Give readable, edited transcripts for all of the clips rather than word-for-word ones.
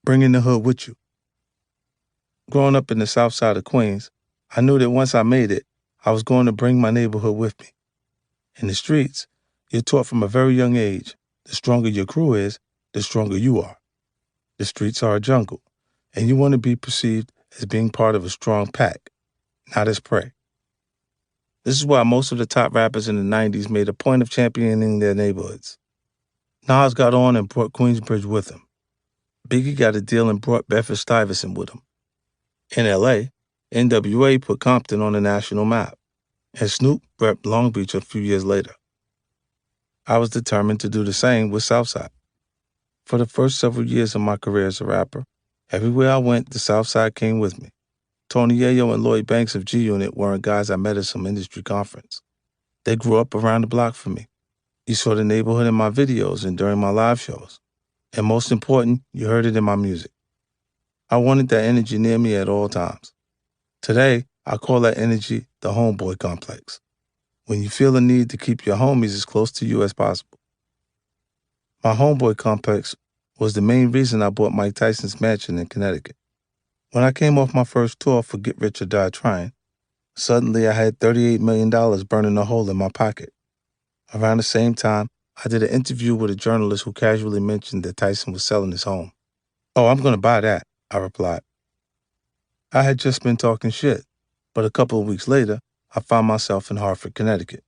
bringing the hood with you. Growing up in the south side of Queens, I knew that once I made it, I was going to bring my neighborhood with me. In the streets, you're taught from a very young age, the stronger your crew is, the stronger you are. The streets are a jungle, and you want to be perceived as being part of a strong pack, not as prey. This is why most of the top rappers in the 90s made a point of championing their neighborhoods. Nas got on and brought Queensbridge with him. Biggie got a deal and brought Bedford-Stuyvesant with him. In L.A., NWA put Compton on the national map, and Snoop repped Long Beach a few years later. I was determined to do the same with Southside. For the first several years of my career as a rapper, everywhere I went, the Southside came with me. Tony Yayo and Lloyd Banks of G-Unit weren't guys I met at some industry conference. They grew up around the block from me. You saw the neighborhood in my videos and during my live shows. And most important, you heard it in my music. I wanted that energy near me at all times. Today, I call that energy the Homeboy Complex. When you feel the need to keep your homies as close to you as possible. My Homeboy Complex was the main reason I bought Mike Tyson's mansion in Connecticut. When I came off my first tour for Get Rich or Die Trying, suddenly I had $38 million burning a hole in my pocket. Around the same time, I did an interview with a journalist who casually mentioned that Tyson was selling his home. "Oh, I'm going to buy that," I replied. I had just been talking shit, but a couple of weeks later, I found myself in Hartford, Connecticut.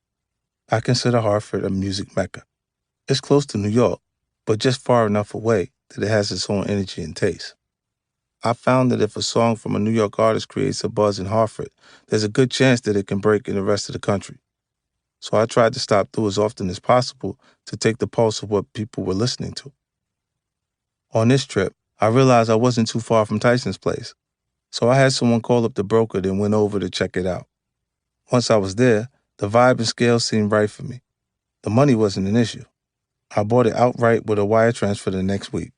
I consider Hartford a music mecca. It's close to New York, but just far enough away that it has its own energy and taste. I found that if a song from a New York artist creates a buzz in Hartford, there's a good chance that it can break in the rest of the country. So I tried to stop through as often as possible to take the pulse of what people were listening to. On this trip, I realized I wasn't too far from Tyson's place, so I had someone call up the broker and went over to check it out. Once I was there, the vibe and scale seemed right for me. The money wasn't an issue. I bought it outright with a wire transfer the next week.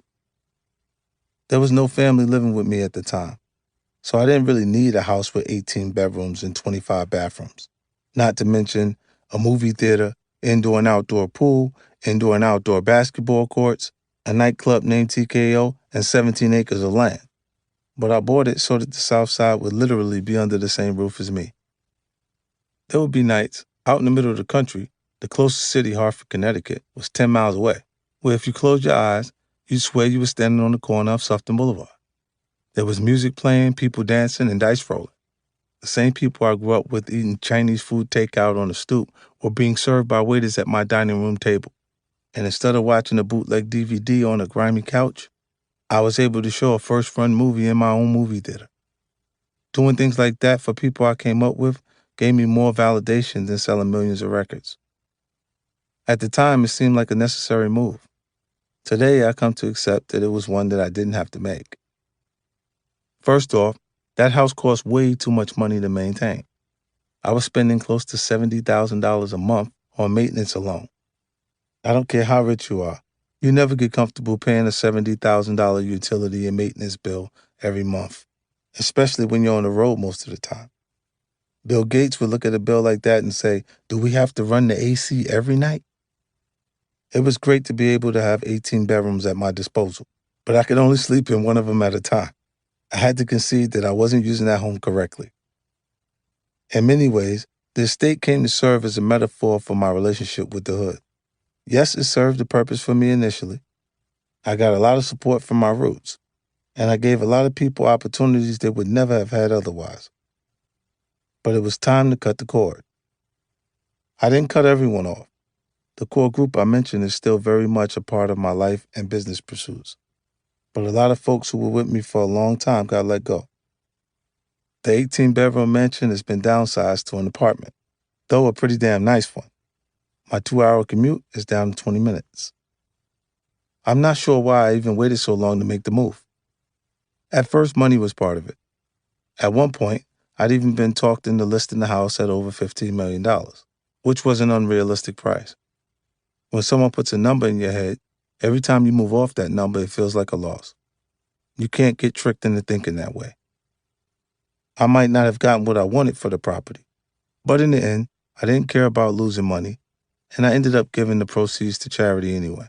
There was no family living with me at the time, so I didn't really need a house with 18 bedrooms and 25 bathrooms, not to mention a movie theater, indoor and outdoor pool, indoor and outdoor basketball courts, a nightclub named TKO, and 17 acres of land. But I bought it so that the South Side would literally be under the same roof as me. There would be nights, out in the middle of the country, the closest city, Hartford, Connecticut, was 10 miles away, where if you closed your eyes, you'd swear you were standing on the corner of Sufton Boulevard. There was music playing, people dancing, and dice rolling. The same people I grew up with eating Chinese food takeout on the stoop were being served by waiters at my dining room table. And instead of watching a bootleg DVD on a grimy couch, I was able to show a first-run movie in my own movie theater. Doing things like that for people I came up with gave me more validation than selling millions of records. At the time, it seemed like a necessary move. Today, I come to accept that it was one that I didn't have to make. First off, that house cost way too much money to maintain. I was spending close to $70,000 a month on maintenance alone. I don't care how rich you are, you never get comfortable paying a $70,000 utility and maintenance bill every month, especially when you're on the road most of the time. Bill Gates would look at a bill like that and say, "Do we have to run the AC every night?" It was great to be able to have 18 bedrooms at my disposal, but I could only sleep in one of them at a time. I had to concede that I wasn't using that home correctly. In many ways, the estate came to serve as a metaphor for my relationship with the hood. Yes, it served a purpose for me initially. I got a lot of support from my roots, and I gave a lot of people opportunities they would never have had otherwise. But it was time to cut the cord. I didn't cut everyone off. The core group I mentioned is still very much a part of my life and business pursuits. But a lot of folks who were with me for a long time got let go. The 18-bedroom mansion has been downsized to an apartment, though a pretty damn nice one. My 2-hour commute is down to 20 minutes. I'm not sure why I even waited so long to make the move. At first, money was part of it. At one point, I'd even been talked into listing the house at over $15 million, which was an unrealistic price. When someone puts a number in your head, every time you move off that number, it feels like a loss. You can't get tricked into thinking that way. I might not have gotten what I wanted for the property, but in the end, I didn't care about losing money, and I ended up giving the proceeds to charity anyway.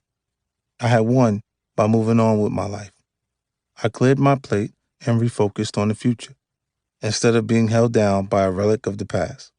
I had won by moving on with my life. I cleared my plate and refocused on the future, instead of being held down by a relic of the past.